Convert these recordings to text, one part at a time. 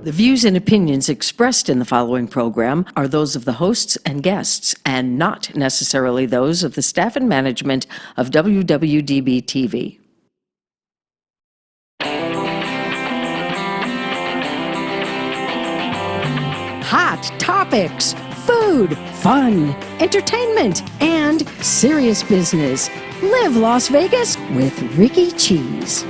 The views and opinions expressed in the following program are those of the hosts and guests, and not necessarily those of the staff and management of WWDBTV. Hot topics, food, fun, entertainment, and serious business. Live Las Vegas with Rikki Cheese.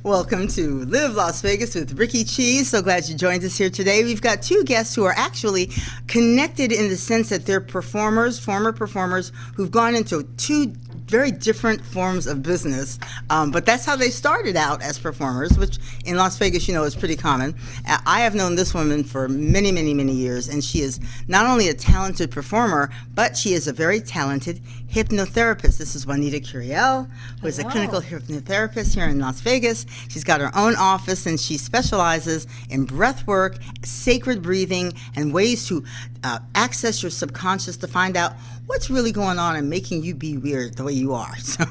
Welcome to Live Las Vegas with Rikki Cheese. So glad you joined us here today. We've got two guests who are actually connected in the sense that they're performers, former performers, who've gone into two very different forms of business, but that's how they started out as performers, which in Las Vegas, you know, is pretty common. I have known this woman for many, many, many years, and she is not only a talented performer, but she is a very talented hypnotherapist. This is Juanita Curiel, who is a clinical hypnotherapist here in Las Vegas. She's got her own office, and she specializes in breath work, sacred breathing, and ways to access your subconscious to find out what's really going on and making you be weird the way you are. So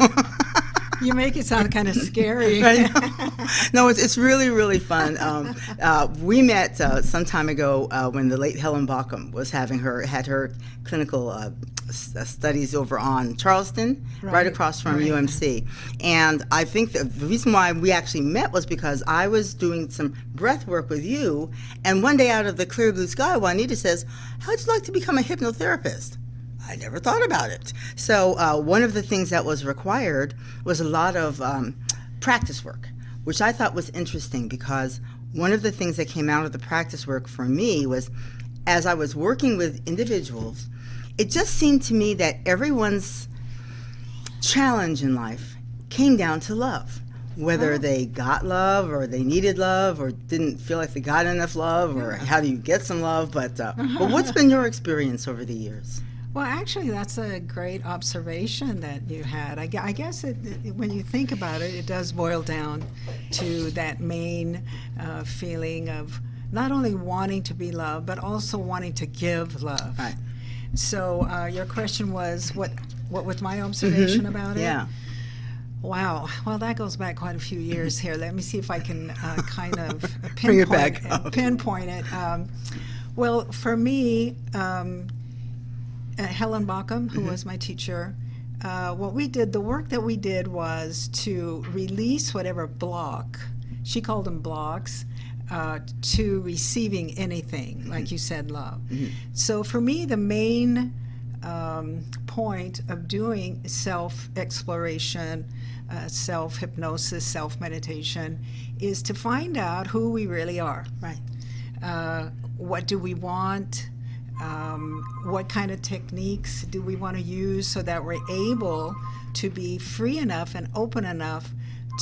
you make it sound kind of scary. No, it's really, really fun. We met some time ago when the late Helen Baucom was had her clinical studies over on Charleston, right across from UMC. And I think the reason why we actually met was because I was doing some breath work with you, and one day out of the clear blue sky, Juanita says, "How'd you like to become a hypnotherapist?" I never thought about it. So one of the things that was required was a lot of practice work, which I thought was interesting, because one of the things that came out of the practice work for me was, as I was working with individuals, it just seemed to me that everyone's challenge in life came down to love. Whether they got love, or they needed love, or didn't feel like they got enough love, or how do you get some love, but what's been your experience over the years? Well, actually, that's a great observation that you had. I guess when you think about it, it does boil down to that main feeling of not only wanting to be loved, but also wanting to give love. Right. So your question was, what was my observation about it? Yeah. Wow. Well, that goes back quite a few years here. Let me see if I can kind of Bring it back up. pinpoint it. Well, for me, Helen Baucom, who was my teacher, the work that we did was to release whatever block, she called them blocks, to receiving anything, like you said, love. So for me, the main point of doing self-exploration, self-hypnosis, self-meditation, is to find out who we really are. Right. What do we want? What kind of techniques do we want to use so that we're able to be free enough and open enough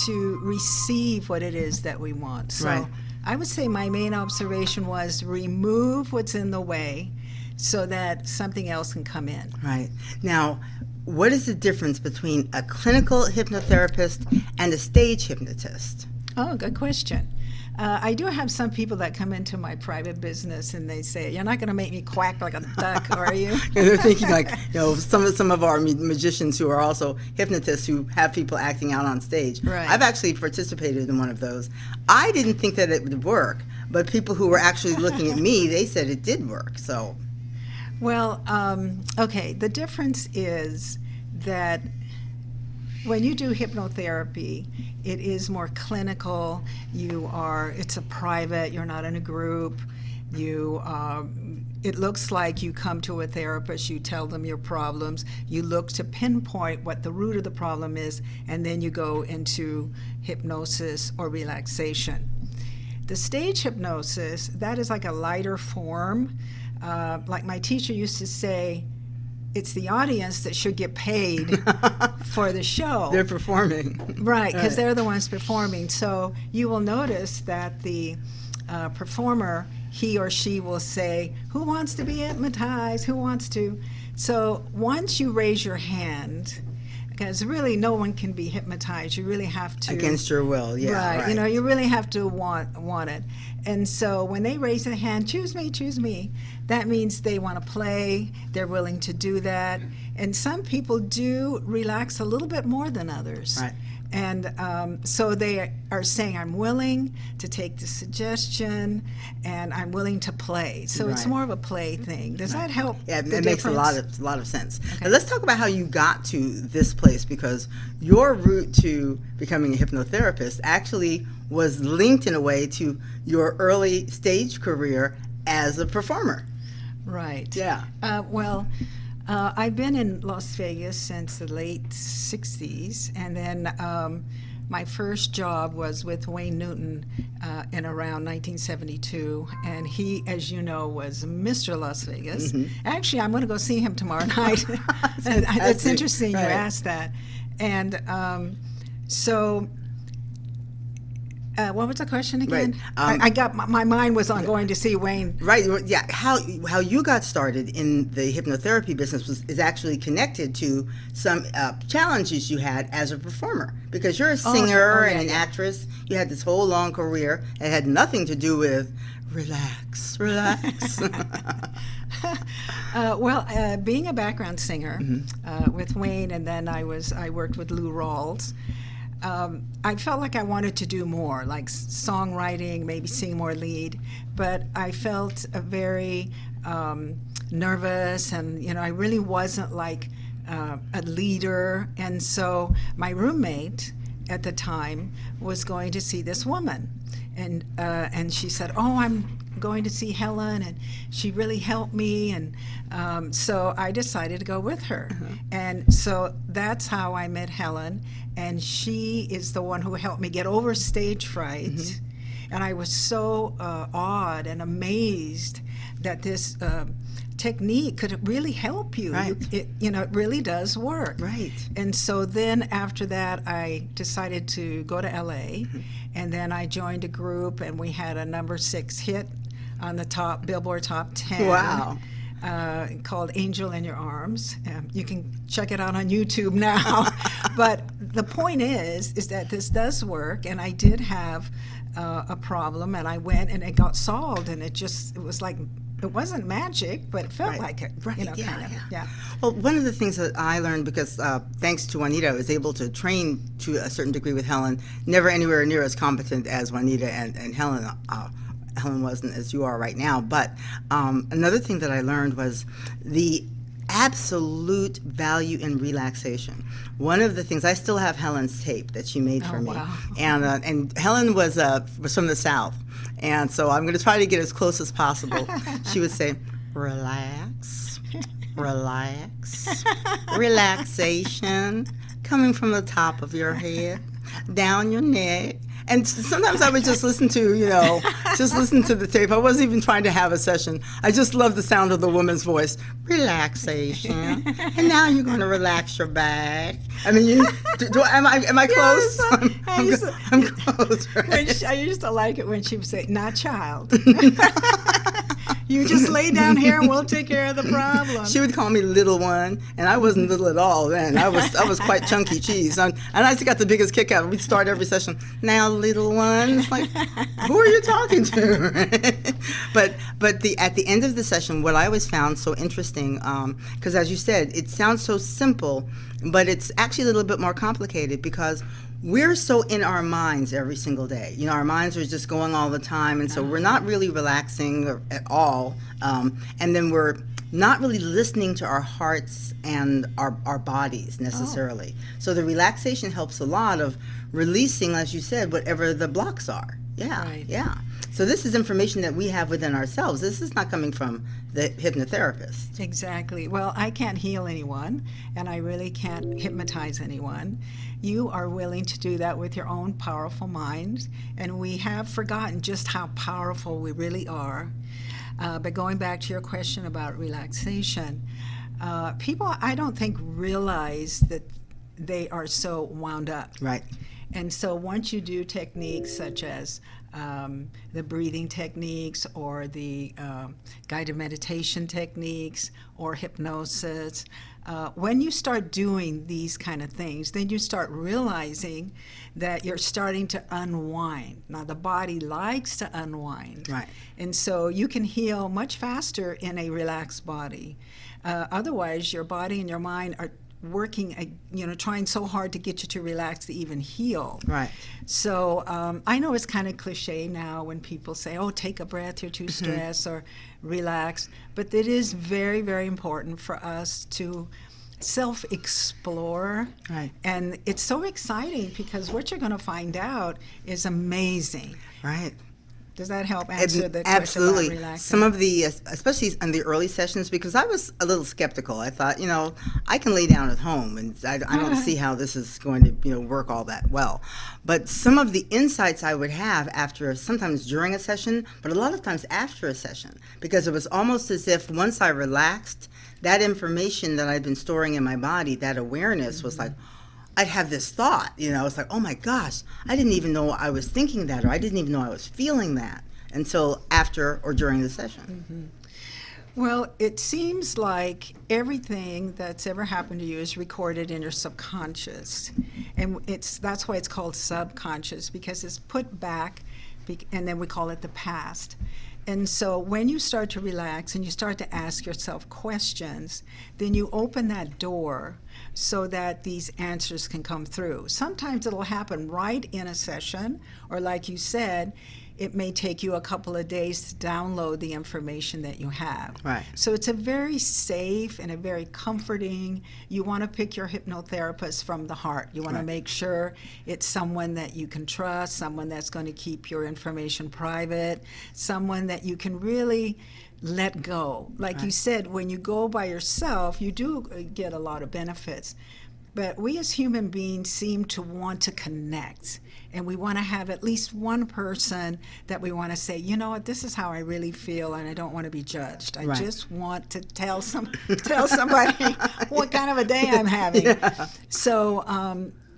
to receive what it is that we want? So I would say my main observation was remove what's in the way so that something else can come in. Right. Now, what is the difference between a clinical hypnotherapist and a stage hypnotist? Oh, good question. I do have some people that come into my private business and they say, "You're not going to make me quack like a duck, are you?" And they're thinking like, you know, some of our magicians who are also hypnotists who have people acting out on stage. Right. I've actually participated in one of those. I didn't think that it would work, but people who were actually looking at me, they said it did work. So, well, okay. The difference is that when you do hypnotherapy, it is more clinical. It's a private, you're not in a group. It looks like you come to a therapist, you tell them your problems, you look to pinpoint what the root of the problem is, and then you go into hypnosis or relaxation. The stage hypnosis, that is like a lighter form. Like my teacher used to say, it's the audience that should get paid for the show. They're performing. Right, because they're the ones performing. So you will notice that the performer, he or she will say, "Who wants to be hypnotized? Who wants to?" So once you raise your hand, because really no one can be hypnotized, you really have to. Against your will, yeah. Right, you know, you really have to want it. And so when they raise their hand, choose me, that means they want to play, they're willing to do that. And some people do relax a little bit more than others. Right. And so they are saying, I'm willing to take the suggestion and I'm willing to play. So it's Right. more of a play thing. Does that help? Yeah, the it makes a difference? lot of sense. Okay. Now let's talk about how you got to this place, because your route to becoming a hypnotherapist actually was linked in a way to your early stage career as a performer. Right. Yeah. I've been in Las Vegas since the late 60s, and then my first job was with Wayne Newton in around 1972, and he, as you know, was Mr. Las Vegas. Actually, I'm going to go see him tomorrow night. It's interesting you Right. asked that. And what was the question again? Right. I got my mind was on going to see Wayne. Right. Yeah. How you got started in the hypnotherapy business is actually connected to some challenges you had as a performer, because you're a singer and an actress. You had this whole long career. It had nothing to do with relax. Being a background singer with Wayne, and then I worked with Lou Rawls. I felt like I wanted to do more, like songwriting, maybe sing more lead, but I felt very nervous, and I really wasn't like a leader. And so my roommate at the time was going to see this woman, and she said, "Oh, I'm going to see Helen, and she really helped me," and so I decided to go with her. And so that's how I met Helen, and she is the one who helped me get over stage fright. And I was so awed and amazed that this technique could really help you. Right. It really does work. Right. And so then after that, I decided to go to LA, and then I joined a group, and we had a number 6 hit on the Billboard Top 10. Wow. Called Angel in Your Arms. You can check it out on YouTube now. But the point is that this does work, and I did have a problem, and I went and it got solved, and it was like, it wasn't magic, but it felt like it. Right. Kind of. Yeah. Well, one of the things that I learned, because thanks to Juanita, I was able to train to a certain degree with Helen, never anywhere near as competent as Juanita and Helen. Helen wasn't as you are right now. But another thing that I learned was the absolute value in relaxation. One of the things, I still have Helen's tape that she made for me. Wow. And Helen was from the South. And so I'm going to try to get as close as possible. She would say, relax, relax, relaxation, coming from the top of your head, down your neck. And sometimes I would just listen to the tape. I wasn't even trying to have a session. I just love the sound of the woman's voice. Relaxation. And now you're going to relax your back. I mean, am I close? Yes, I'm close, right? I used to like it when she would say, "Not child." You just lay down here and we'll take care of the problem. She would call me little one, and I wasn't little at all then. I was quite chunky cheese. And I just got the biggest kick out of it. We'd start every session, now little one. It's like, who are you talking to? But at the end of the session, what I always found so interesting, because as you said, it sounds so simple, but it's actually a little bit more complicated, because we're so in our minds every single day. Our minds are just going all the time, and so we're not really relaxing at all. And then we're not really listening to our hearts and our bodies necessarily. So the relaxation helps a lot of releasing, as you said, whatever the blocks are. Yeah, Right. yeah. So this is information that we have within ourselves. This is not coming from the hypnotherapist. Exactly. Well, I can't heal anyone, and I really can't hypnotize anyone. You are willing to do that with your own powerful mind, and we have forgotten just how powerful we really are. But going back to your question about relaxation, people, I don't think, realize that they are so wound up. Right. And so once you do techniques such as the breathing techniques, or the guided meditation techniques, or hypnosis, when you start doing these kind of things, then you start realizing that you're starting to unwind. Now, the body likes to unwind. Right. And so you can heal much faster in a relaxed body. Otherwise, your body and your mind are working, trying so hard to get you to relax to even heal. Right. So I know it's kind of cliche now when people say, oh, take a breath, you're too stressed, or relax. But it is very, very important for us to self-explore. Right. And it's so exciting because what you're going to find out is amazing. Right. Does that help answer the question Absolutely. about relaxing? Some of the, especially in the early sessions, because I was a little skeptical. I thought, I can lay down at home, and I don't see how this is going to, work all that well. But some of the insights I would have after, sometimes during a session, but a lot of times after a session, because it was almost as if once I relaxed, that information that I'd been storing in my body, that awareness was like, I'd have this thought, it's like, oh my gosh, I didn't even know I was thinking that, or I didn't even know I was feeling that until after or during the session. Well, it seems like everything that's ever happened to you is recorded in your subconscious. And that's why it's called subconscious, because it's put back, and then we call it the past. And so when you start to relax and you start to ask yourself questions, then you open that door so that these answers can come through. Sometimes it'll happen right in a session, or like you said, it may take you a couple of days to download the information that you have. Right. So it's a very safe and a very comforting. You want to pick your hypnotherapist from the heart. You want to make sure it's someone that you can trust, someone that's going to keep your information private, someone that you can really let go. Like you said, when you go by yourself, you do get a lot of benefits. But we as human beings seem to want to connect. And we want to have at least one person that we want to say, you know what, this is how I really feel, and I don't want to be judged. I just want to tell somebody what kind of a day I'm having. Yeah. So,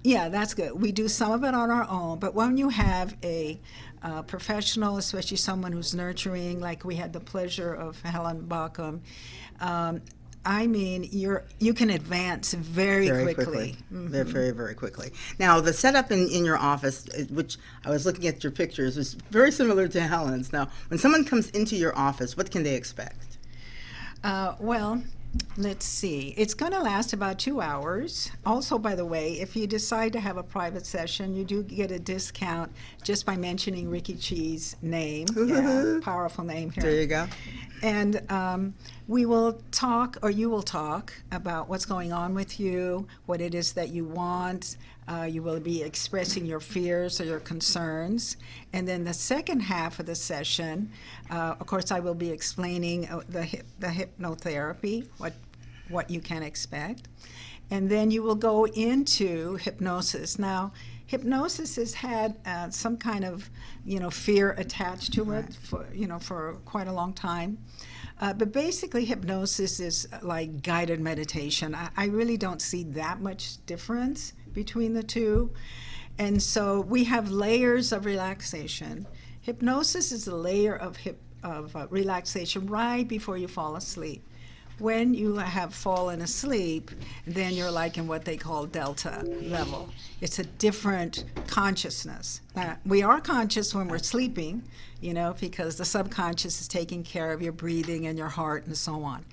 that's good. We do some of it on our own, but when you have a professional, especially someone who's nurturing, like we had the pleasure of Helen Bauckham, you can advance very quickly. Very, very, very quickly. Now, the setup in your office, which I was looking at your pictures, was very similar to Helen's. Now, when someone comes into your office, what can they expect? Well, let's see. It's going to last about 2 hours. Also, by the way, if you decide to have a private session, you do get a discount just by mentioning Rikki Chi's name. Yeah, powerful name here. There you go. And we will talk, or you will talk, about what's going on with you, what it is that you want. You will be expressing your fears or your concerns. And then the second half of the session, of course, I will be explaining the hypnotherapy, what you can expect. And then you will go into hypnosis. Now, hypnosis has had some kind of, fear attached to it for quite a long time. But basically, hypnosis is like guided meditation. I really don't see that much difference between the two. And so we have layers of relaxation. Hypnosis is a layer of relaxation right before you fall asleep. When you have fallen asleep, then you're like in what they call delta level. It's a different consciousness. We are conscious when we're sleeping, because the subconscious is taking care of your breathing and your heart and so on.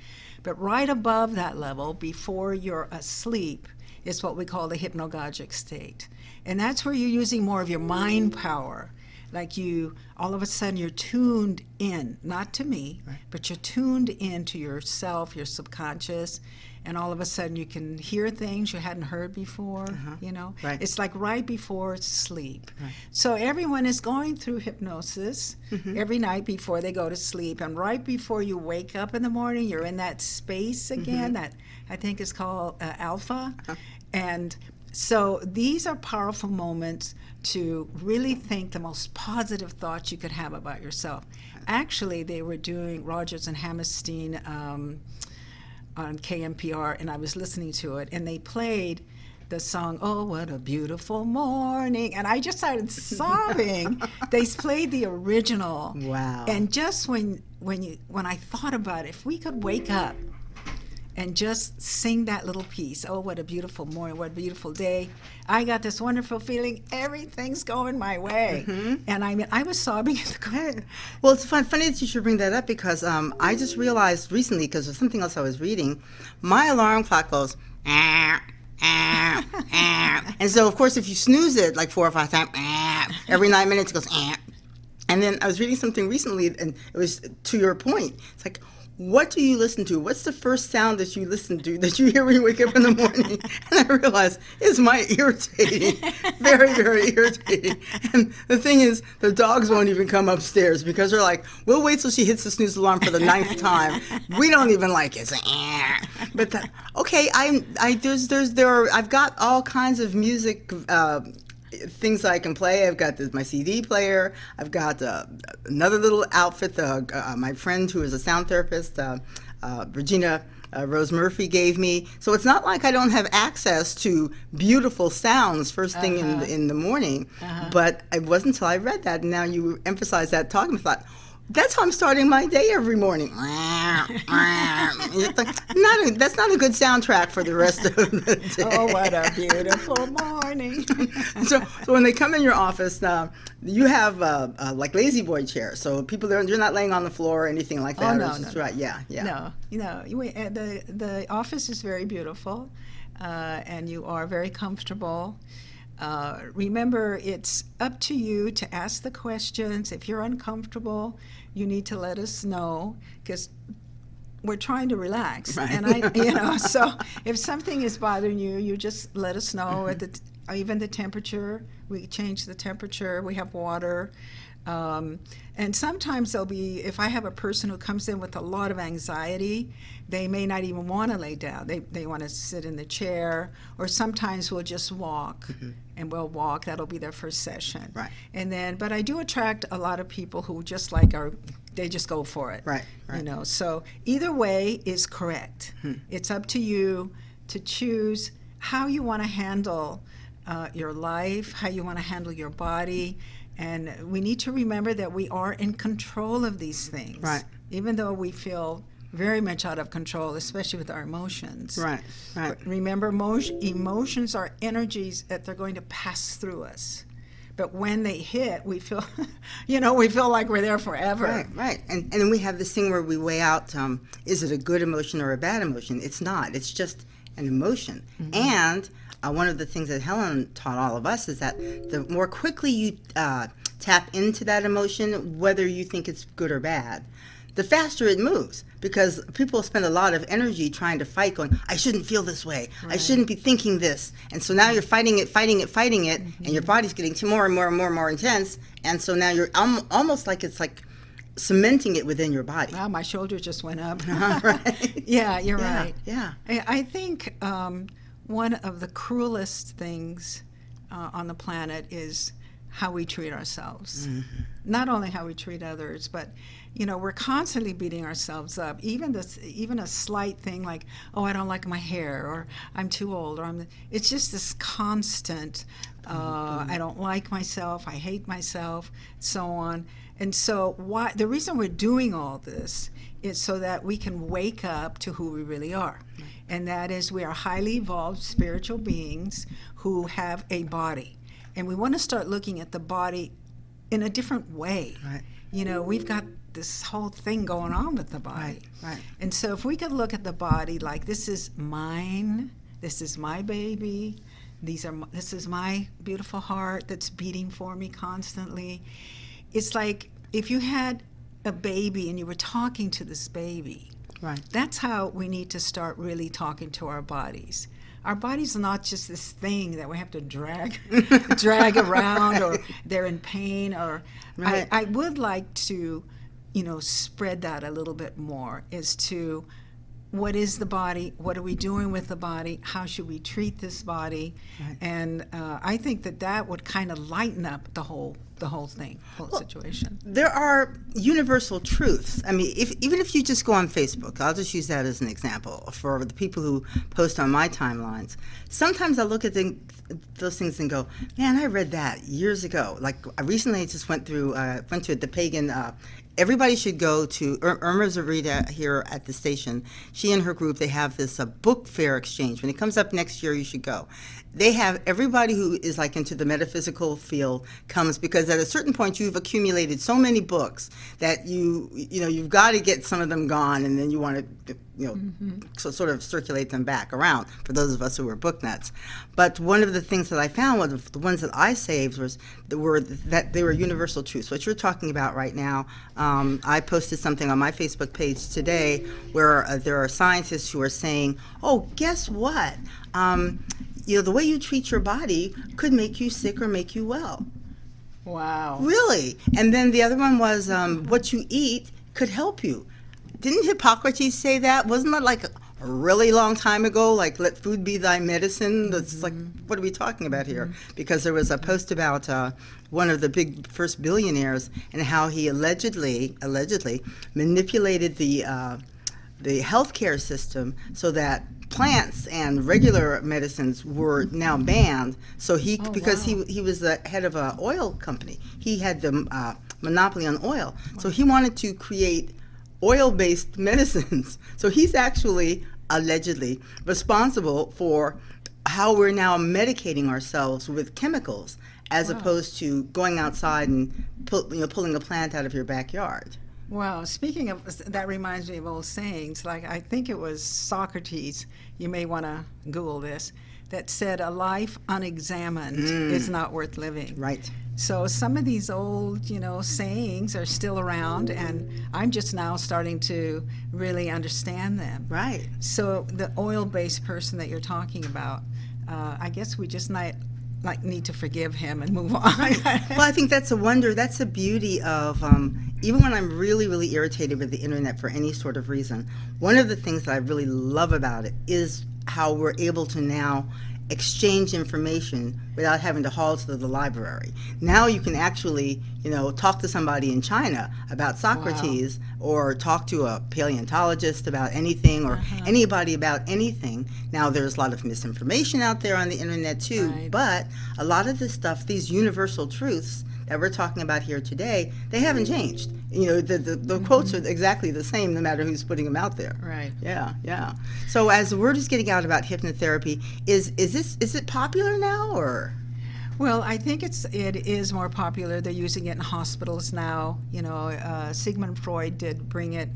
But right above that level, before you're asleep, is what we call the hypnagogic state. And that's where you're using more of your mind power. Like all of a sudden you're tuned in, not to me, but you're tuned into yourself, your subconscious, and all of a sudden you can hear things you hadn't heard before, Right. It's like right before sleep. Right. So everyone is going through hypnosis every night before they go to sleep, and right before you wake up in the morning, you're in that space again, that I think is called alpha, and so these are powerful moments to really think the most positive thoughts you could have about yourself. Actually, they were doing Rogers and Hammerstein on KMPR, and I was listening to it, and they played the song, "Oh, What a Beautiful Morning," and I just started sobbing. They played the original. Wow. And just when I thought about it, if we could wake up and just sing that little piece. Oh, what a beautiful morning, what a beautiful day. I got this wonderful feeling, everything's going my way. And I mean, I was sobbing in the car. Well, it's funny that you should bring that up because I just realized recently, because of something else I was reading, my alarm clock goes, and so of course if you snooze it like 4 or 5 times, every 9 minutes it goes, and then I was reading something recently, and it was to your point. It's like, what do you listen to? What's the first sound that you listen to, that you hear when you wake up in the morning? And I realized it's my irritating, very, very irritating. And the thing is, the dogs won't even come upstairs because they're like, we'll wait till she hits the snooze alarm for the 9th time. We don't even like it. It's like, but okay, I've got all kinds of music things I can play. I've got my CD player. I've got another little outfit my friend who is a sound therapist, Regina Rose Murphy, gave me. So it's not like I don't have access to beautiful sounds first thing in the morning. But it wasn't until I read that, and now you emphasize that talking, I thought, that's how I'm starting my day every morning. It's like, that's not a good soundtrack for the rest of the day. Oh, what a beautiful morning. So when they come in your office, you have like lazy boy chairs. So you're not laying on the floor or anything like that. Oh, no, no. Right, yeah. No, the office is very beautiful, and you are very comfortable. Remember, it's up to you to ask the questions. If you're uncomfortable, you need to let us know, because we're trying to relax. Right. And so if something is bothering you, you just let us know. Even the temperature, we change the temperature. We have water. And sometimes if I have a person who comes in with a lot of anxiety, they may not even want to lay down. They want to sit in the chair, or sometimes we'll just walk, and we'll walk. That'll be their first session. Right. But I do attract a lot of people who just they just go for it. Right. So either way is correct. It's up to you to choose how you want to handle your life, how you want to handle your body. And we need to remember that we are in control of these things. Right. Even though we feel very much out of control, especially with our emotions. Right. But remember, emotions are energies that they're going to pass through us. But when they hit, we feel, we feel like we're there forever. Right. And then we have this thing where we weigh out, is it a good emotion or a bad emotion? It's not. It's just an emotion. And one of the things that Helen taught all of us is that the more quickly you tap into that emotion, whether you think it's good or bad, the faster it moves. Because people spend a lot of energy trying to fight, going, I shouldn't feel this way. Right. I shouldn't be thinking this. And so now you're fighting it, and your body's getting more and more intense. And so now you're almost like it's like cementing it within your body. Wow, my shoulder just went up. Right. Yeah, you're right. Yeah. I think one of the cruelest things on the planet is how we treat ourselves. Not only how we treat others, but we're constantly beating ourselves up. Even a slight thing like, oh, I don't like my hair, or I'm too old, or it's just this constant, I don't like myself, I hate myself, so on. And so the reason we're doing all this is so that we can wake up to who we really are. And that is, we are highly evolved spiritual beings who have a body. And we want to start looking at the body in a different way. Right. We've got this whole thing going on with the body. Right. And so if we could look at the body like, this is mine, this is my baby, this is my beautiful heart that's beating for me constantly. It's like if you had a baby and you were talking to this baby. Right. That's how we need to start really talking to our bodies. Our body's not just this thing that we have to drag around, or they're in pain, or Right. I would like to, spread that a little bit more as to what is the body, what are we doing with the body, how should we treat this body, Right. and I think that would kind of lighten up the whole the whole thing, whole situation. There are universal truths. I mean, even if you just go on Facebook, I'll just use that as an example for the people who post on my timelines. Sometimes I look at those things and go, man, I read that years ago. Like I recently just went to the pagan. Everybody should go to Irma Zarita here at the station. She and her group, they have this book fair exchange. When it comes up next year, you should go. They have everybody who is like into the metaphysical field comes, because at a certain point you've accumulated so many books that you've got to get some of them gone, and then you want to so sort of circulate them back around for those of us who are book nuts. But one of the things that I found, one of the ones that I saved, was that they were universal truths. What you're talking about right now, I posted something on my Facebook page today where there are scientists who are saying, oh, guess what? The way you treat your body could make you sick or make you well. Wow. Really? And then the other one was what you eat could help you. Didn't Hippocrates say that? Wasn't that like a really long time ago? Like, let food be thy medicine? That's like, what are we talking about here? Because there was a post about one of the big first billionaires and how he allegedly manipulated the healthcare system so that plants and regular medicines were now banned. So because he was the head of an oil company, he had the monopoly on oil. So he wanted to create oil-based medicines. So he's actually allegedly responsible for how we're now medicating ourselves with chemicals, as opposed to going outside and pulling a plant out of your backyard. Wow, speaking of, that reminds me of old sayings, like I think it was Socrates, you may want to Google this, that said a life unexamined is not worth living. Right. So some of these old, sayings are still around, and I'm just now starting to really understand them. Right. So the oil-based person that you're talking about, I guess we just need to forgive him and move on. Well, I think that's a wonder. That's the beauty of, even when I'm really, really irritated with the internet for any sort of reason, one of the things that I really love about it is how we're able to now exchange information without having to haul to the library. Now you can actually, talk to somebody in China about Socrates, or talk to a paleontologist about anything, or anybody about anything. Now there's a lot of misinformation out there on the internet too, but a lot of this stuff, these universal truths that we're talking about here today, they haven't changed. The quotes are exactly the same no matter who's putting them out there. Right. Yeah. So as the word is getting out about hypnotherapy, is it popular now, or? Well, I think it is more popular. They're using it in hospitals now. Sigmund Freud did bring it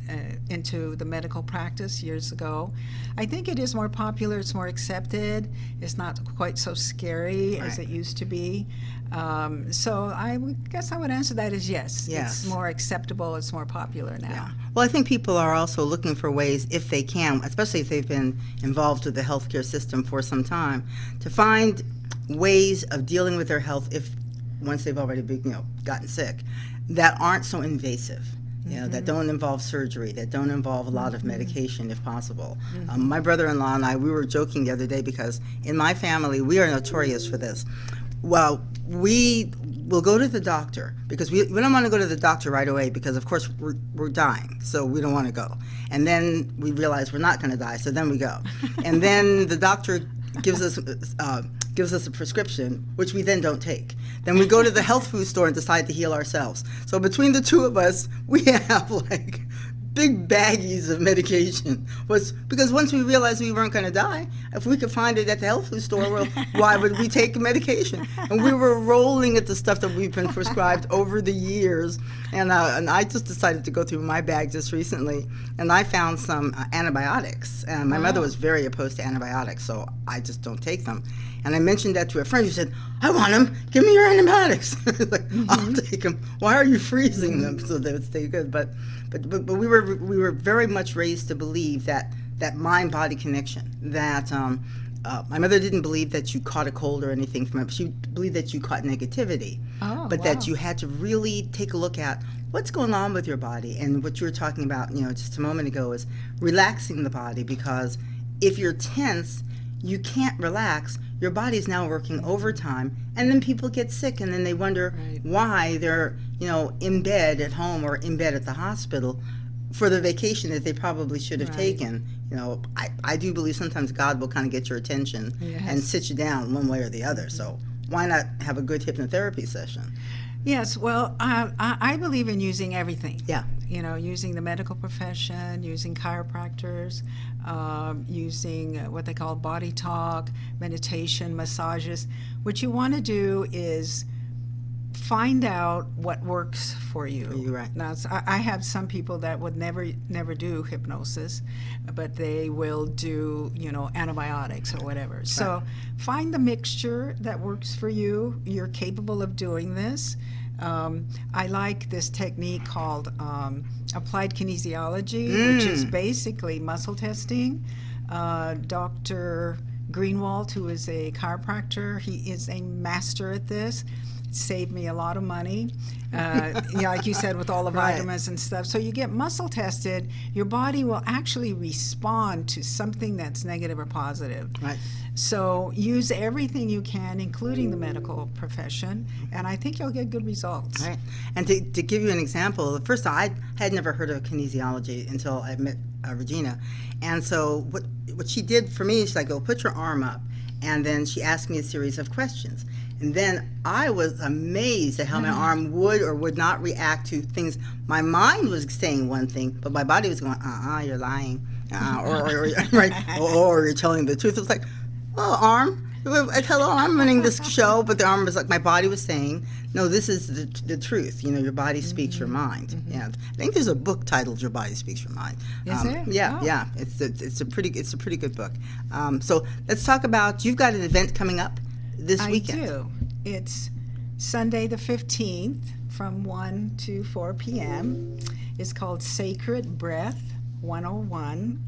into the medical practice years ago. I think it is more popular. It's more accepted. It's not quite so scary as it used to be. So I guess I would answer that as yes. It's more acceptable. It's more popular now. Yeah. Well, I think people are also looking for ways, if they can, especially if they've been involved with the healthcare system for some time, to find ways of dealing with their health once they've already gotten sick, that aren't so invasive. That don't involve surgery, that don't involve a lot of medication if possible. My brother-in-law and I, we were joking the other day, because in my family, we are notorious for this. Well, we will go to the doctor, because we don't want to go to the doctor right away, because of course we're dying, so we don't want to go. And then we realize we're not going to die, so then we go. And then the doctor gives us a prescription, which we then don't take. Then we go to the health food store and decide to heal ourselves. So between the two of us, we have like big baggies of medication. Because once we realized we weren't going to die, if we could find it at the health food store, well, why would we take medication? And we were rolling at the stuff that we've been prescribed over the years. And I just decided to go through my bag just recently, and I found some antibiotics. And my mother was very opposed to antibiotics, so I just don't take them. And I mentioned that to a friend who said, I want them. Give me your antibiotics. I'll take them. Why are you freezing them so they would stay good? But we were very much raised to believe that mind-body connection. That my mother didn't believe that you caught a cold or anything from it. She believed that you caught negativity. That you had to really take a look at what's going on with your body. And what you were talking about, just a moment ago, is relaxing the body, because if you're tense, you can't relax. Your body's now working overtime, and then people get sick, and then they wonder why they're, in bed at home or in bed at the hospital for the vacation that they probably should have taken. I do believe sometimes God will kind of get your attention and sit you down one way or the other. So why not have a good hypnotherapy session? Yes, well, I believe in using everything. Yeah. Using the medical profession, using chiropractors, using what they call body talk, meditation, massages. What you want to do is find out what works for you. You're right. Now, I have some people that would never do hypnosis, but they will do, antibiotics or whatever. Right. So find the mixture that works for you. You're capable of doing this. I like this technique called applied kinesiology, which is basically muscle testing. Dr. Greenwald, who is a chiropractor, he is a master at this. Saved me a lot of money, like you said, with all the vitamins and stuff. So you get muscle tested, your body will actually respond to something that's negative or positive. Right. So use everything you can, including the medical profession, and I think you'll get good results. Right. And to give you an example, first of all, I had never heard of kinesiology until I met Regina. And so what she did for me is she's like, go put your arm up. And then she asked me a series of questions. And then I was amazed at how my arm would or would not react to things. My mind was saying one thing, but my body was going, you're lying. Or you're telling the truth. It was like, oh, arm, hello, I'm running this show. But the arm was like, my body was saying, no, this is the truth. Your body speaks your mind. Yeah, I think there's a book titled Your Body Speaks Your Mind. Is there? Yeah, yeah. It's a pretty good book. So let's talk about, you've got an event coming up this weekend. I do. It's Sunday the 15th from 1 to 4 p.m. It's called Sacred Breath 101.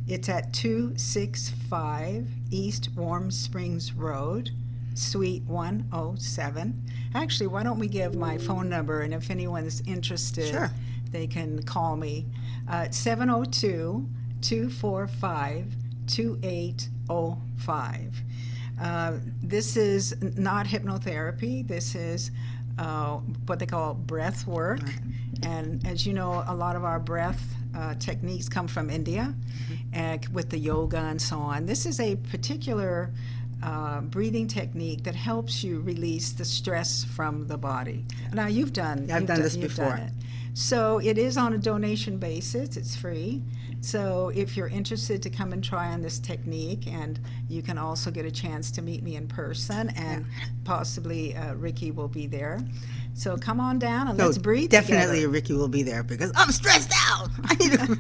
It's at 265 East Warm Springs Road, Suite 107. Actually, why don't we give my phone number, and if anyone's interested, they can call me at 702-245-2805. This is not hypnotherapy. This is what they call breath work. And as you know, a lot of our breath techniques come from India with the yoga and so on. This is a particular breathing technique that helps you release the stress from the body. Now, you've done this before. Done it. So it is on a donation basis. It's free. So if you're interested to come and try on this technique, and you can also get a chance to meet me in person, and possibly Rikki will be there. So come on down and let's breathe definitely together. Rikki will be there because I'm stressed out. I need to,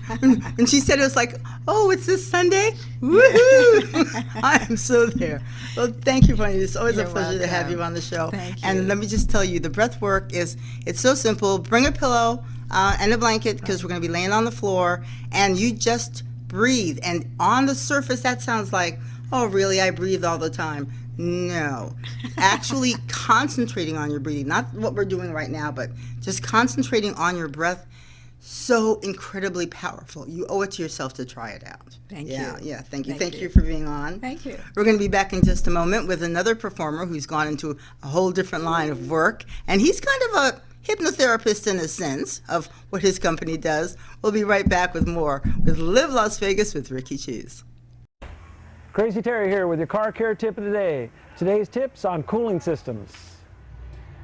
and she said it was like, oh, it's this Sunday? Woohoo! I am so there. Well, thank you, Juanita. It's always a pleasure to have you on the show. Thank you. And let me just tell you, the breath work it's so simple. Bring a pillow and a blanket because we're going to be laying on the floor, and you just breathe. And on the surface, that sounds like, oh, really, I breathe all the time. No, actually concentrating on your breathing, not what we're doing right now, but just concentrating on your breath. So incredibly powerful. You owe it to yourself to try it out. Thank you. Yeah, thank you. Thank you for being on. Thank you. We're going to be back in just a moment with another performer who's gone into a whole different line of work, and he's kind of a hypnotherapist in a sense of what his company does. We'll be right back with more with Live Las Vegas with Rikki Cheese. Crazy Terry here with your car care tip of the day. Today's tips on cooling systems.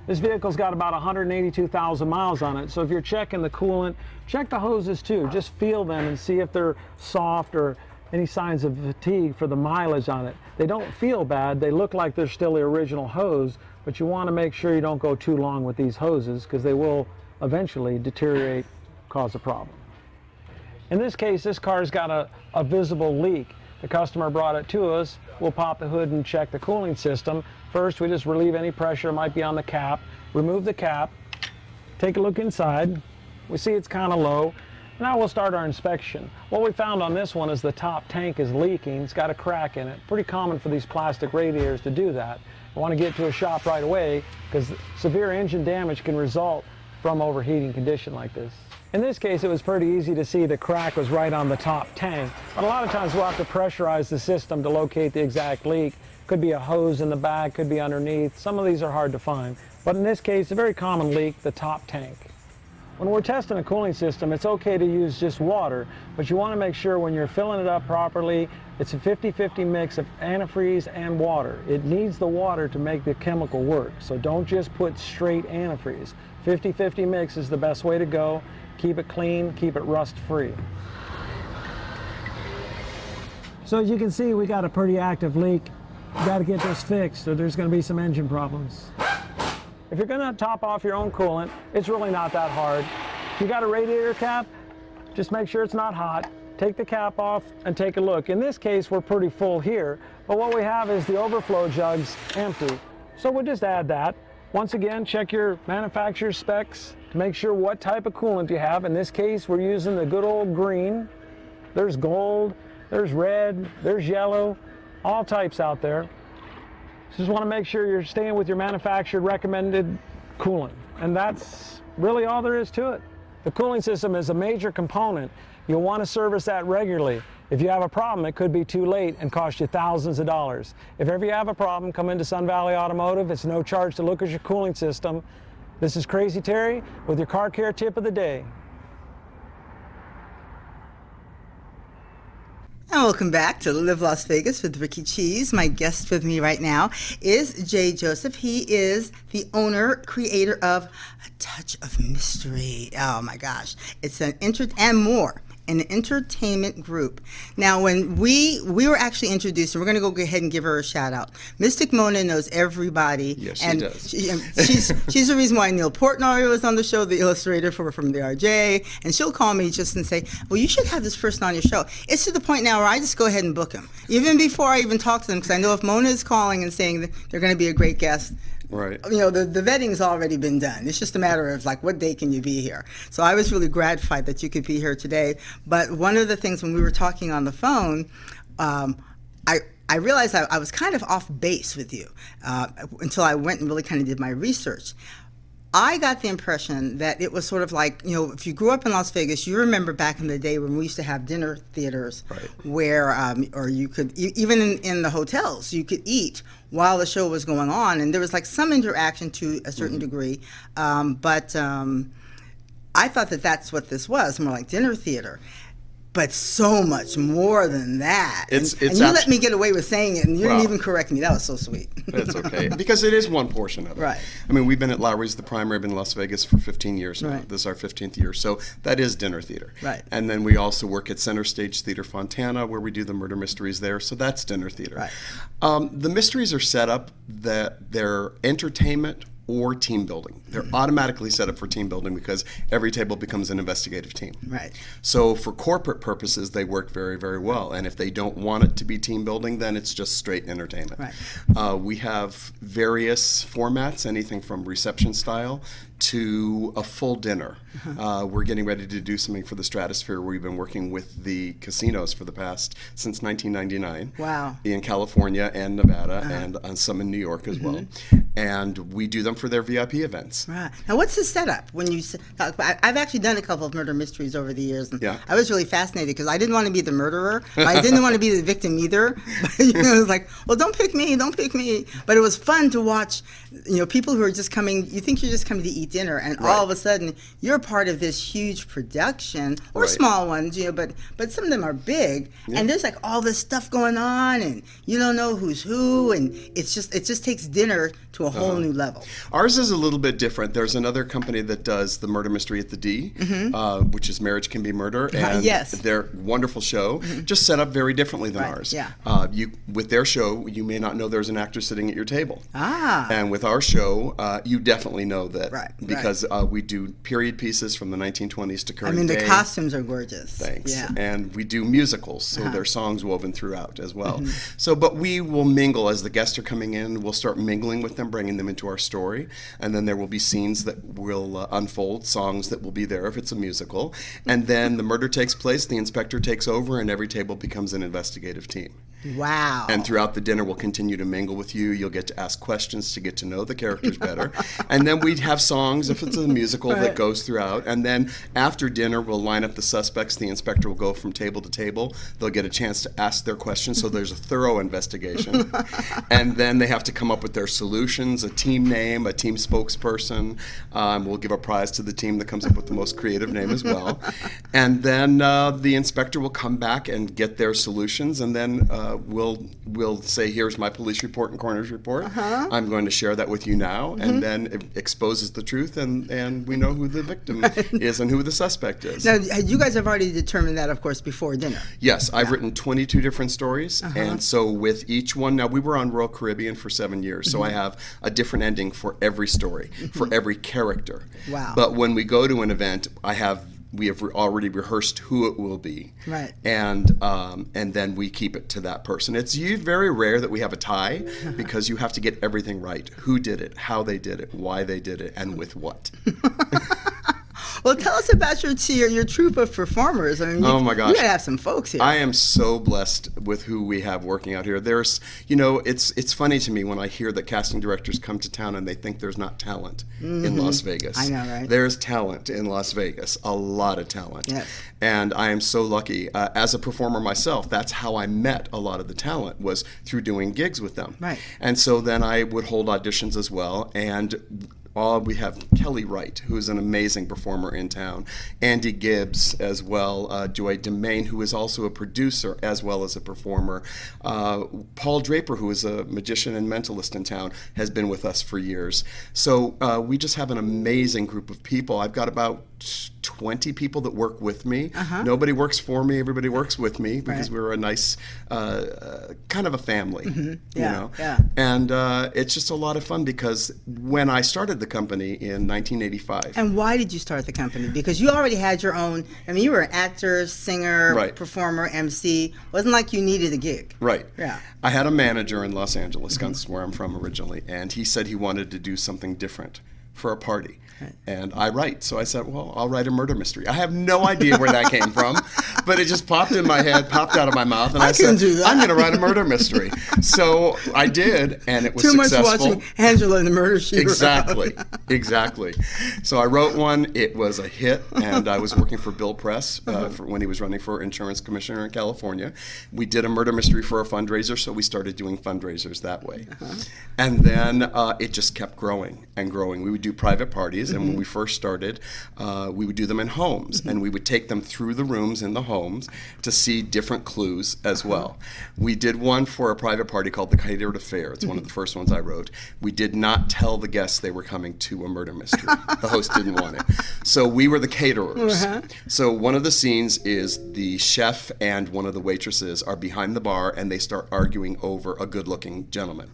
This vehicle's got about 182,000 miles on it, so if you're checking the coolant, check the hoses too. Just feel them and see if they're soft or any signs of fatigue for the mileage on it. They don't feel bad. They look like they're still the original hose, but you want to make sure you don't go too long with these hoses because they will eventually deteriorate, cause a problem. In this case, this car's got a visible leak. The customer brought it to us. We'll pop the hood and check the cooling system. First, we just relieve any pressure might be on the cap. Remove the cap. Take a look inside. We see it's kind of low. Now we'll start our inspection. What we found on this one is the top tank is leaking. It's got a crack in it. Pretty common for these plastic radiators to do that. We want to get to a shop right away because severe engine damage can result from overheating condition like this. In this case, it was pretty easy to see the crack was right on the top tank, but a lot of times we'll have to pressurize the system to locate the exact leak. Could be a hose in the back, could be underneath. Some of these are hard to find, but in this case, a very common leak, the top tank. When we're testing a cooling system, it's okay to use just water, but you want to make sure when you're filling it up properly, it's a 50-50 mix of antifreeze and water. It needs the water to make the chemical work, so don't just put straight antifreeze. 50-50 mix is the best way to go. Keep it clean, keep it rust-free. So as you can see, we got a pretty active leak. You got to get this fixed, or there's going to be some engine problems. If you're going to top off your own coolant, it's really not that hard. If you got a radiator cap, just make sure it's not hot. Take the cap off and take a look. In this case, we're pretty full here, but what we have is the overflow jugs empty. So we'll just add that. Once again, check your manufacturer's specs to make sure what type of coolant you have. In this case, we're using the good old green. There's gold, there's red, there's yellow, all types out there. Just want to make sure you're staying with your manufactured recommended coolant. And that's really all there is to it. The cooling system is a major component. You'll want to service that regularly. If you have a problem, it could be too late and cost you thousands of dollars. If ever you have a problem, come into Sun Valley Automotive. It's no charge to look at your cooling system. This is Crazy Terry with your car care tip of the day. And welcome back to Live Las Vegas with Rikki Cheese. My guest with me right now is Jay Joseph. He is the owner, creator of A Touch of Mystery. Oh my gosh. It's an entertainment group. Now, when we were actually introduced, and we're going to go ahead and give her a shout out. Mystic Mona knows everybody. Yes, she and does. She's the reason why Neil Portnoy was on the show, the illustrator from the RJ. And she'll call me just and say, well, you should have this person on your show. It's to the point now where I just go ahead and book him, even before I even talk to them, because I know if Mona is calling and saying that they're going to be a great guest, Right. you know, the vetting's already been done. It's just a matter of like, what day can you be here? So I was really gratified that you could be here today. But one of the things when we were talking on the phone, I realized I was kind of off base with you until I went and really kind of did my research. I got the impression that it was sort of like, you know, if you grew up in Las Vegas, you remember back in the day when we used to have dinner theaters, Right. where, or you could, even in the hotels, you could eat while the show was going on. And there was like some interaction to a certain degree. But I thought that that's what this was, more like dinner theater. But so much more than that. It's and you let me get away with saying it, and you didn't even correct me. That was so sweet. It's okay, because it is one portion of it. Right. I mean, we've been at Lowry's, the Primary, been in Las Vegas for 15 years now. Right. This is our 15th year, so that is dinner theater. Right. And then we also work at Center Stage Theater Fontana, where we do the murder mysteries there, so that's dinner theater. Right. The mysteries are set up that they're entertainment or team building. They're automatically set up for team building because every table becomes an investigative team. Right. So for corporate purposes, they work very, very well. And if they don't want it to be team building, then it's just straight entertainment. Right. We have various formats, anything from reception style to a full dinner. We're getting ready to do something for the Stratosphere. We've been working with the casinos for the past, since 1999. Wow. In California and Nevada, and some in New York as well. And we do them for their VIP events. Right. Now, what's the setup when you talk about, I've actually done a couple of murder mysteries over the years, and Yeah. I was really fascinated because I didn't want to be the murderer, but I didn't want to be the victim either. But, you know, it was like, well, don't pick me. But it was fun to watch, you know, people who are just coming, you think you're just coming to eat dinner, and all of a sudden you're part of this huge production, or Right. small ones, you know, but some of them are big, and there's like all this stuff going on, and you don't know who's who, and it just takes dinner to a whole new level. Ours is a little bit different. There's another company that does the murder mystery at the D, which is Marriage Can Be Murder, and Yes. their wonderful show, just set up very differently than Right, ours. yeah. With their show, you may not know there's an actor sitting at your table. Ah. And with our show, you definitely know that, Right, because we do period pieces from the 1920s to I current mean, the day. costumes are gorgeous. Thanks. Yeah. And we do musicals, so there's songs woven throughout as well. So, but we will mingle as the guests are coming in. We'll start mingling with them, bringing them into our story, and then there will be scenes that will unfold, songs that will be there if it's a musical, and then the murder takes place, the inspector takes over, and every table becomes an investigative team. Wow. And throughout the dinner, we'll continue to mingle with you. You'll get to ask questions to get to know the characters better. And then we'd have songs, if it's a musical, that goes throughout. And then after dinner, we'll line up the suspects. The inspector will go from table to table. They'll get a chance to ask their questions, so there's a thorough investigation. And then they have to come up with their solutions, a team name, a team spokesperson. We'll give a prize to the team that comes up with the most creative name as well. And then the inspector will come back and get their solutions, and then we'll say, here's my police report and coroner's report. I'm going to share that with you now, and then it exposes the truth, and we know who the victim is and who the suspect is. Now, you guys have already determined that, of course, before dinner. Yes, I've written 22 different stories, and so with each one, now we were on Royal Caribbean for 7 years, so I have a different ending for every story, for every character. Wow. But when we go to an event, we have already rehearsed who it will be, right? And then we keep it to that person. It's very rare that we have a tie, because you have to get everything right: who did it, how they did it, why they did it, and with what. Well, tell us about your troupe of performers. I mean, oh my gosh, you gotta have some folks here. I am so blessed with who we have working out here. There's, it's funny to me when I hear that casting directors come to town and they think there's not talent in Las Vegas. I know, right? There's talent in Las Vegas, a lot of talent. Yes. And I am so lucky. As a performer myself, that's how I met a lot of the talent, was through doing gigs with them. Right. And so then I would hold auditions as well, and we have Kelly Wright, who's an amazing performer in town, Andy Gibbs as well, Joy DeMaine, who is also a producer as well as a performer, Paul Draper, who is a magician and mentalist in town, has been with us for years. So we just have an amazing group of people. I've got about 20 people that work with me. Nobody works for me, everybody works with me, because we're a nice kind of a family, you know. Yeah. And it's just a lot of fun, because when I started the company in 1985. And why did you start the company? Because you already had your own, I mean, you were an actor, singer, performer, MC. Wasn't like you needed a gig. Right. Yeah. I had a manager in Los Angeles, that's where I'm from originally, and he said he wanted to do something different for a party. And I write, so I said, well, I'll write a murder mystery. I have no idea where that came from, but it just popped in my head, popped out of my mouth, and I said, I'm going to write a murder mystery. So I did, and it was successful. Too much watching Angela and the Murder She Exactly, exactly. So I wrote one, it was a hit, and I was working for Bill Press when he was running for insurance commissioner in California. We did a murder mystery for a fundraiser, so we started doing fundraisers that way. And then it just kept growing and growing. We would do private parties, and when we first started, we would do them in homes, and we would take them through the rooms in the homes to see different clues as well. We did one for a private party called the Catered Affair. It's one of the first ones I wrote. We did not tell the guests they were coming to a murder mystery. The host didn't want it. So we were the caterers. So one of the scenes is the chef and one of the waitresses are behind the bar, and they start arguing over a good-looking gentleman.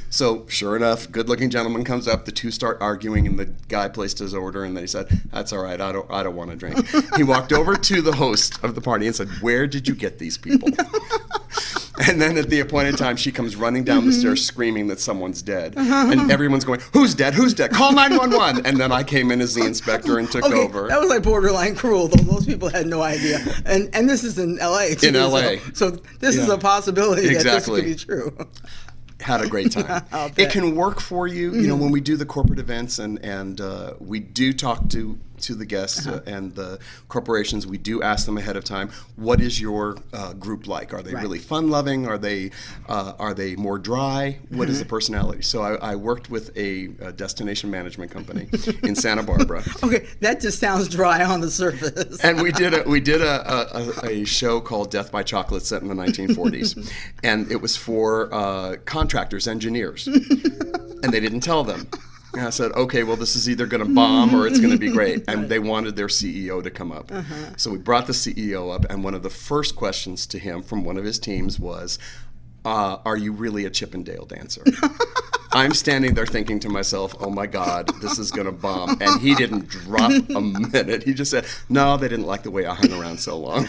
So sure enough, good-looking gentleman comes up, the two start arguing, and the guy placed his order, and then he said, that's all right, I don't want to drink. He walked over to the host of the party and said, where did you get these people? And then at the appointed time, she comes running down the stairs screaming that someone's dead. And everyone's going, who's dead? Who's dead? Call 911. And then I came in as the inspector and took over. That was like borderline cruel, though. Most people had no idea. And this is in L.A. too. In L.A. So this is a possibility that this could be true. Had a great time. It can work for you. You know, when we do the corporate events and we do talk to the guests and the corporations, we do ask them ahead of time, what is your group like? Are they really fun-loving? Are they more dry? What is the personality? So I worked with a destination management company in Santa Barbara. Okay, that just sounds dry on the surface. And we did a show called Death by Chocolate set in the 1940s, and it was for contractors, engineers, and they didn't tell them. And I said, okay, well, this is either going to bomb or it's going to be great. And they wanted their CEO to come up. So we brought the CEO up, and one of the first questions to him from one of his teams was, are you really a Chippendale dancer? I'm standing there thinking to myself, oh my God, this is going to bomb. And he didn't drop a minute. He just said, no, they didn't like the way I hung around so long.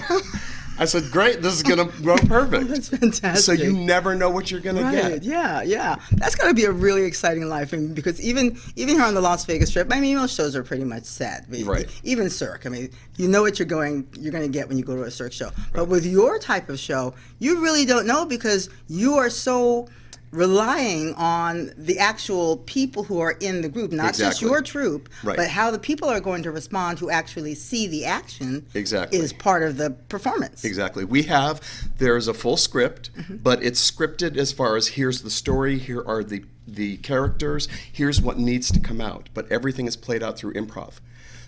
I said, great, this is going to go perfect. That's fantastic. So you never know what you're going to get. Yeah. That's going to be a really exciting life, because even here on the Las Vegas Strip, I mean, most shows are pretty much set. Right. Even Cirque, I mean, you know what you're going to get when you go to a Cirque show. But with your type of show, you really don't know, because you are so relying on the actual people who are in the group, not just your troupe, but how the people are going to respond who actually see the action is part of the performance. Exactly. There's a full script, but it's scripted as far as here's the story, here are the characters, here's what needs to come out, but everything is played out through improv.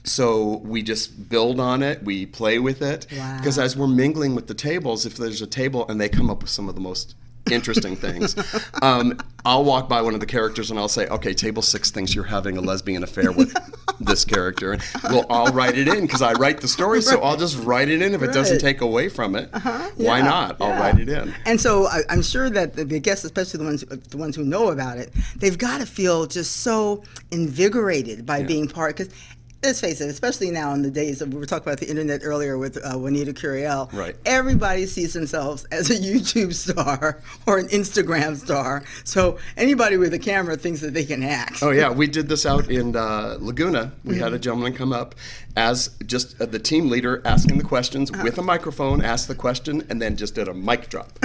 So we just build on it, we play with it, because as we're mingling with the tables, if there's a table and they come up with some of the most interesting things, I'll walk by one of the characters and I'll say, okay, table 6 thinks you're having a lesbian affair with this character, and I'll write it in, because I write the story, so I'll just write it in. If it doesn't take away from it, why not? I'll write it in. And so I'm sure that the guests, especially the ones who know about it, they've got to feel just so invigorated by being part, because let's face it, especially now in the days of, we were talking about the internet earlier with Juanita Curiel. Right. Everybody sees themselves as a YouTube star or an Instagram star. So anybody with a camera thinks that they can act. Oh yeah, we did this out in Laguna. We had a gentleman come up as just the team leader, asking the questions with a microphone, asked the question, and then just did a mic drop.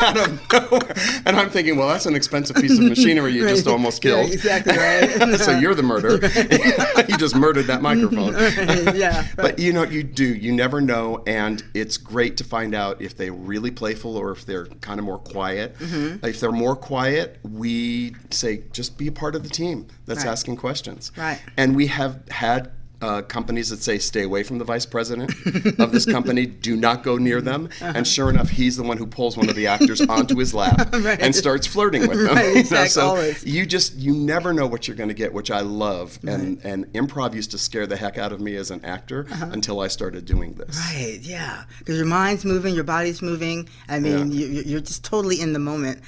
Out of nowhere. And I'm thinking, well, that's an expensive piece of machinery you just almost killed. Yeah, exactly right. So you're the murderer. You just murdered that microphone. But you never know, and it's great to find out if they're really playful or if they're kind of more quiet. If they're more quiet, we say, just be a part of the team that's asking questions. And we have had companies that say, stay away from the vice president of this company, do not go near them. And sure enough, he's the one who pulls one of the actors onto his lap and starts flirting with them. So you never know what you're going to get, which I love. And improv used to scare the heck out of me as an actor until I started doing this. Right, yeah. Because your mind's moving, your body's moving. I mean, you're just totally in the moment.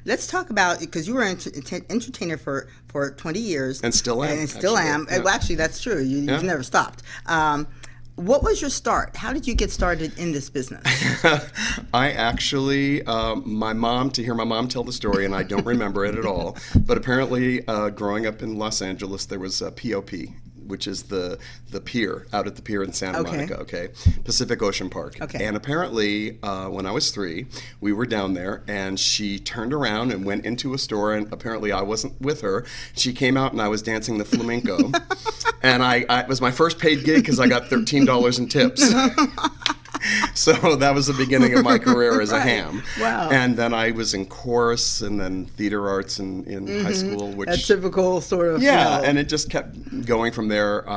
Let's talk about, because you were an entertainer for 20 years. And still am. And still am. Well, actually, that's true. You've never stopped. What was your start? How did you get started in this business? I actually, my mom, to hear my mom tell the story, and I don't remember it at all, but apparently growing up in Los Angeles, there was a POP, which is the pier, out at the pier in Santa Monica, Pacific Ocean Park. And apparently, when I was 3, we were down there, and she turned around and went into a store, and apparently I wasn't with her. She came out, and I was dancing the flamenco. And it was my first paid gig, because I got $13 in tips. So that was the beginning of my career as a ham. Wow. And then I was in chorus and then theater arts in high school. Which, a typical sort of... and it just kept going from there.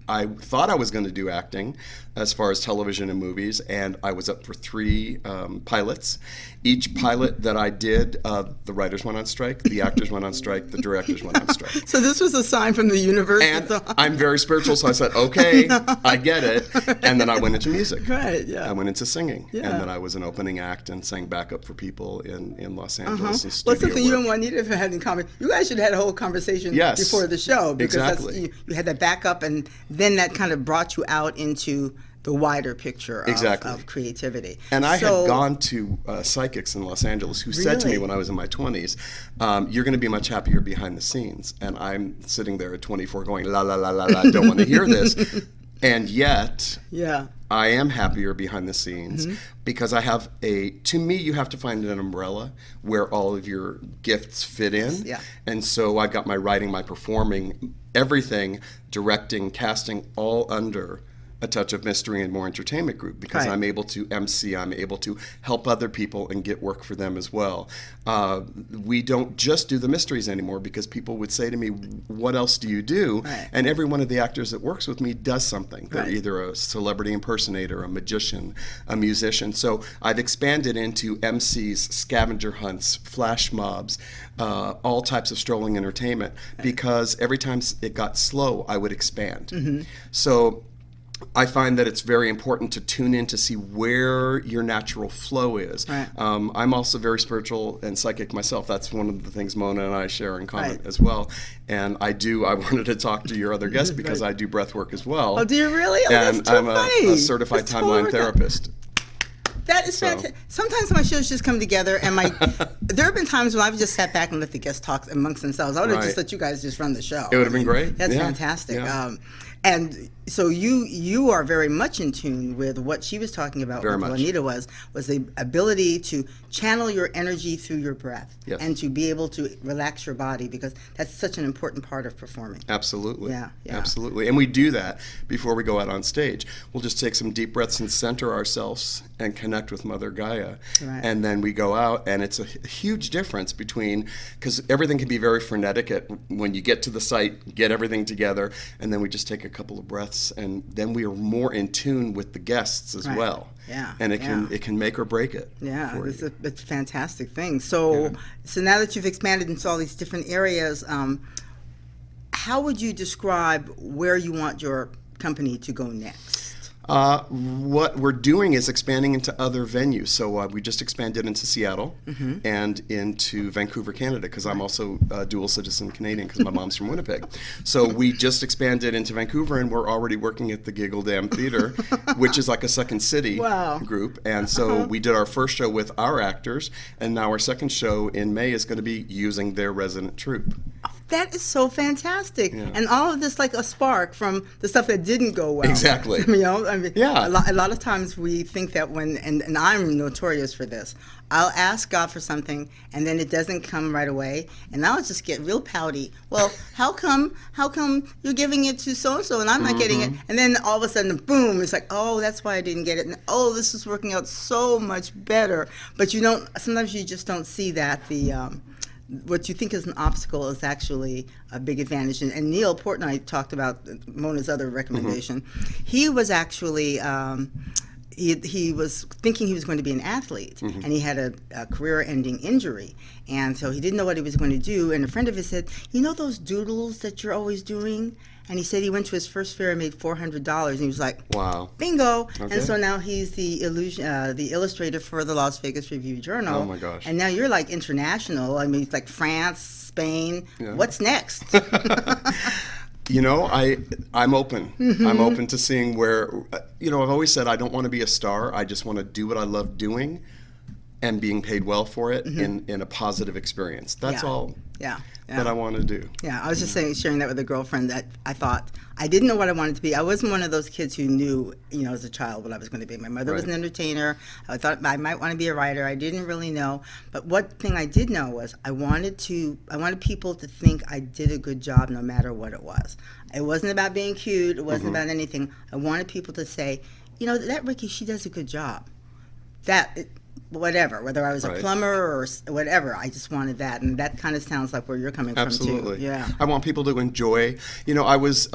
I thought I was going to do acting as far as television and movies, and I was up for 3 pilots. Each pilot that I did, the writers went on strike, the actors went on strike, the directors went on strike. So this was a sign from the universe? And I'm very spiritual, so I said, okay, I get it. And then I went into music. I went into singing. And then I was an opening act and sang backup for people in Los Angeles. And well, something you and Juanita had in common. You guys should have had a whole conversation before the show, because you had that backup, and then that kind of brought you out into the wider picture of creativity. And I had gone to psychics in Los Angeles who said to me when I was in my 20s, you're going to be much happier behind the scenes. And I'm sitting there at 24 going, la, la, la, la, la, don't want to hear this. And yet, I am happier behind the scenes because I have to me, you have to find an umbrella where all of your gifts fit in. And so I've got my writing, my performing, everything, directing, casting, all under a touch of mystery and more entertainment group, because I'm able to MC, I'm able to help other people and get work for them as well. We don't just do the mysteries anymore, because people would say to me, what else do you do? And every one of the actors that works with me does something. They're either a celebrity impersonator, a magician, a musician. So I've expanded into MCs, scavenger hunts, flash mobs, all types of strolling entertainment, because every time it got slow, I would expand. So I find that it's very important to tune in to see where your natural flow is. I'm also very spiritual and psychic myself. That's one of the things Mona and I share in common as well. And I wanted to talk to your other guest because I do breath work as well. Oh, do you really? Oh, and that's too I'm funny. a certified timeline therapist. That is So- fantastic. Sometimes my shows just come together, and there have been times when I've just sat back and let the guests talk amongst themselves. I would have Right. just let you guys just run the show. It would have been great. That's Yeah. fantastic. Yeah. And so you are very much in tune with what she was talking about. Very what much. Juanita was the ability to channel your energy through your breath, Yes. and to be able to relax your body, because that's such an important part of performing. Absolutely. Yeah, yeah. Absolutely. And we do that before we go out on stage. We'll just take some deep breaths and center ourselves and connect with Mother Gaia. Right. And then we go out, and it's a huge difference between, because everything can be very frenetic when you get to the site, get everything together, and then we just take a couple of breaths, and then we are more in tune with the guests as Right. well. Yeah, And it yeah. can make or break it. Yeah, for it's you. a fantastic thing. So, so now that you've expanded into all these different areas, how would you describe where you want your company to go next? What we're doing is expanding into other venues. So we just expanded into Seattle and into Vancouver, Canada, because I'm also a dual citizen Canadian because my mom's from Winnipeg. So we just expanded into Vancouver, and we're already working at the Giggle Dam Theater, which is like a Second City Wow. group. And so we did our first show with our actors, and now our second show in May is going to be using their resident troupe. That is so fantastic. Yeah. And all of this like a spark from the stuff that didn't go well. Exactly. You know, I mean, Yeah. a lot of times we think that and I'm notorious for this, I'll ask God for something and then it doesn't come right away, and I'll just get real pouty. Well, how come you're giving it to so-and-so and I'm not getting it? And then all of a sudden, boom, it's like, oh, that's why I didn't get it. And oh, this is working out so much better. But sometimes you just don't see that what you think is an obstacle is actually a big advantage. And Neil Portnoy talked about Mona's other recommendation. He was actually, he was thinking he was going to be an athlete, and he had a career-ending injury. And so he didn't know what he was going to do. And a friend of his said, you know those doodles that you're always doing? And he said he went to his first fair and made $400. And he was like, Wow. bingo. Okay. And so now he's the illustrator for the Las Vegas Review-Journal. Oh, my gosh. And now you're like international. I mean, it's like France, Spain. Yeah. What's next? You know, I'm open. I'm open to seeing where, I've always said I don't want to be a star. I just want to do what I love doing and being paid well for it in a positive experience. That's Yeah. all Yeah. that I want to do. Yeah, I was just sharing that with a girlfriend that I thought, I didn't know what I wanted to be. I wasn't one of those kids who knew, as a child what I was going to be. My mother was Right. an entertainer. I thought I might want to be a writer. I didn't really know. But one thing I did know was I wanted people to think I did a good job no matter what it was. It wasn't about being cute. It wasn't about anything. I wanted people to say, that Rikki, she does a good job. Whatever, whether I was a Right. plumber or whatever, I just wanted that. And that kind of sounds like where you're coming Absolutely. from, too. Yeah. I want people to enjoy. I was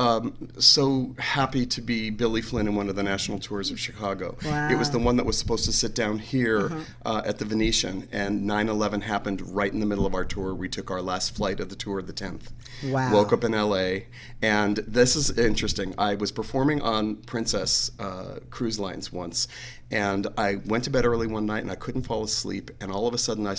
so happy to be Billy Flynn in one of the national tours of Chicago. Wow. It was the one that was supposed to sit down here at the Venetian, and 9/11 happened right in the middle of our tour. We took our last flight of the tour, the 10th. Wow. Woke up in LA, and this is interesting. I was performing on Princess Cruise Lines once, and I went to bed early one night and I couldn't fall asleep, and all of a sudden I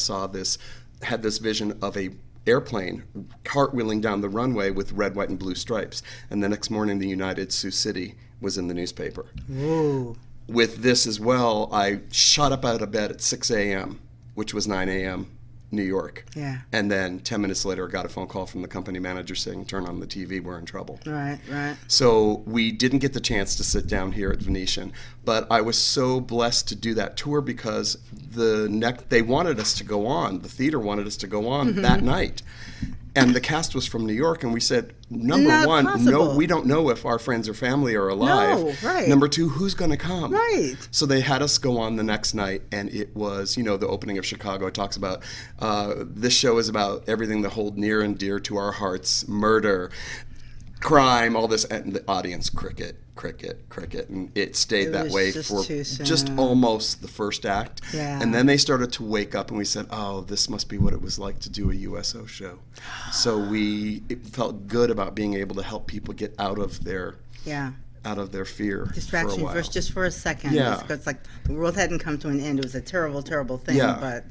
had this vision of a airplane cartwheeling down the runway with red, white, and blue stripes. And the next morning, the United Sioux City was in the newspaper. Ooh. With this as well, I shot up out of bed at 6 a.m., which was 9 a.m. New York. Yeah. And then 10 minutes later, I got a phone call from the company manager saying, turn on the TV, we're in trouble. Right, right. So we didn't get the chance to sit down here at Venetian, but I was so blessed to do that tour because they wanted us to go on. The theater wanted us to go on that night. And the cast was from New York, and we said, number Not one, possible. no, we don't know if our friends or family are alive. No, right. Number two, who's going to come? Right. So they had us go on the next night, and it was, the opening of Chicago. It talks about, this show is about everything that hold near and dear to our hearts, murder, crime, all this, and the audience, cricket, and it stayed It that was way just for too soon. just almost the first act. Yeah. And then they started to wake up, and we said, oh, this must be what it was like to do a USO show. So it felt good about being able to help people get out of their fear Distraction for a while. just for a second. Yeah. It's like the world hadn't come to an end. It was a terrible, terrible thing. Yeah. But,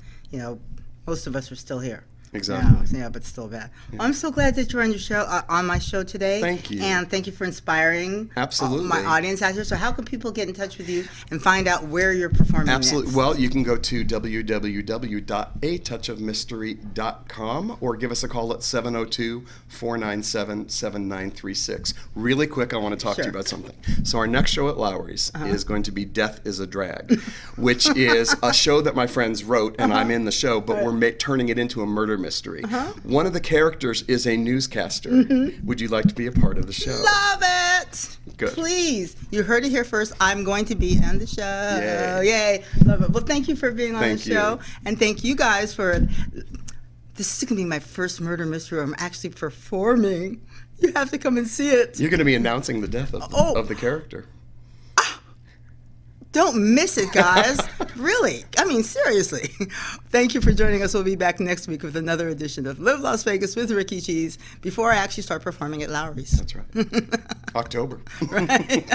most of us are still here. Exactly. Yeah, but still bad. Well, I'm so glad that you're on your show, on my show today. Thank you. And thank you for inspiring Absolutely. my audience out here. So how can people get in touch with you and find out where you're performing Absolutely. next? Well, you can go to www.atouchofmystery.com or give us a call at 702-497-7936. Really quick, I want to talk to you about something. So our next show at Lowry's is going to be Death is a Drag, which is a show that my friends wrote, and I'm in the show, but we're turning it into a murder mystery. One of the characters is a newscaster. Would you like to be a part of the show? Love it. Good. Please. You heard it here first. I'm going to be on the show. Yay. Love it. Well, thank you for being on Thank the show. you. And thank you guys for, this is going to be my first murder mystery where I'm actually performing. You have to come and see it. You're going to be announcing the death of the character. Don't miss it, guys. Really. I mean, seriously. Thank you for joining us. We'll be back next week with another edition of Live Las Vegas with Rikki Cheese before I actually start performing at Lowry's. That's right. October. Right.